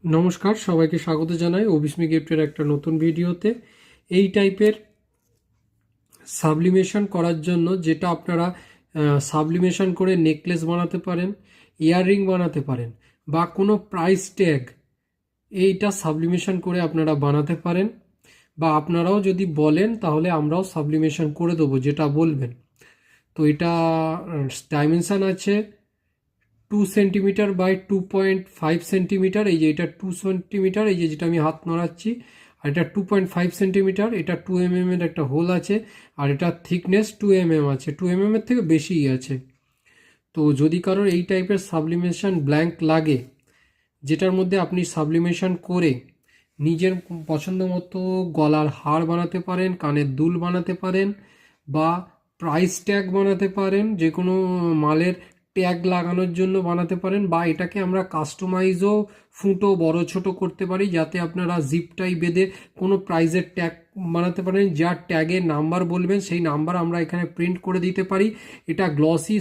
নমস্কার, সবাইকে স্বাগত জানাই অবিস্মি গিফটের একটা নতুন ভিডিওতে। এই টাইপের সাবলিমেশন করার জন্য যেটা আপনারা সাবলিমেশন করে নেকলেস বানাতে পারেন, ইয়াররিং বানাতে পারেন, বা কোনো প্রাইস ট্যাগ এইটা সাবলিমেশন করে আপনারা বানাতে পারেন, বা আপনারাও যদি বলেন তাহলে আমরাও সাবলিমেশন করে দেবো যেটা বলবেন। তো এটা ডাইমেনশান আছে 2 সেন্টিমিটার বাই 2.5 সেন্টিমিটার। এই যে এটা 2 সেন্টিমিটার, এই যে যেটা আমি হাত নড়াচ্ছি, আর এটা 2.5 সেন্টিমিটার। এটা 2 mm এর একটা হোল আছে, আর এটা থিকনেস 2 mm আছে, 2 mm এর থেকে বেশিই আছে। তো যদি কারোর এই টাইপের সাবলিমেশন ব্ল্যাঙ্ক লাগে, যেটার মধ্যে আপনি সাবলিমেশন করে নিজের পছন্দ মতো গলার হার বানাতে পারেন, কানের দুল বানাতে পারেন, বা প্রাইস ট্যাগ বানাতে পারেন, যে কোনো মালের ট্যাগ লাগানোর জন্য বানাতে পারেন, বা এটাকে আমরা কাস্টমাইজও ফুটো বড় ছোট করতে পারি, যাতে আপনারা জিপটাই বেঁধে কোনো প্রাইজের ট্যাগ বানাতে পারেন। যার ট্যাগের নাম্বার বলবেন সেই নাম্বার আমরা এখানে প্রিন্ট করে দিতে পারি। এটা গ্লসি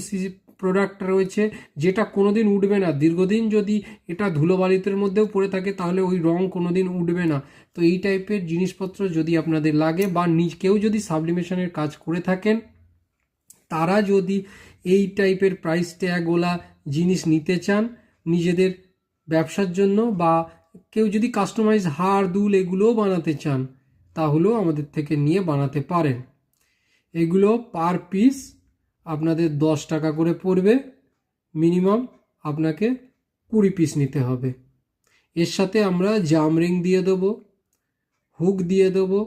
প্রোডাক্ট রয়েছে, যেটা কোনোদিন উঠবে না। দীর্ঘদিন যদি এটা ধুলোবালিতের মধ্যেও পড়ে থাকে তাহলে ওই রং কোনোদিন উঠবে না। তো এই টাইপের জিনিসপত্র যদি আপনাদের লাগে, বা কেউ যদি সাবলিমেশনের কাজ করে থাকেন, তারা যদি এই টাইপের প্রাইস ট্যাগওয়ালা জিনিস নিতে চান নিজেদের ব্যবসার জন্য, বা কেউ যদি কাস্টমাইজ হার দুল এগুলোও বানাতে চান, তাহলেও আমাদের থেকে নিয়ে বানাতে পারেন। এগুলো পার পিস আপনাদের 10 টাকা করে পড়বে। মিনিমাম আপনাকে 20 পিস নিতে হবে। এর সাথে আমরা জাম রিং দিয়ে দেবো, হুক দিয়ে দেবো,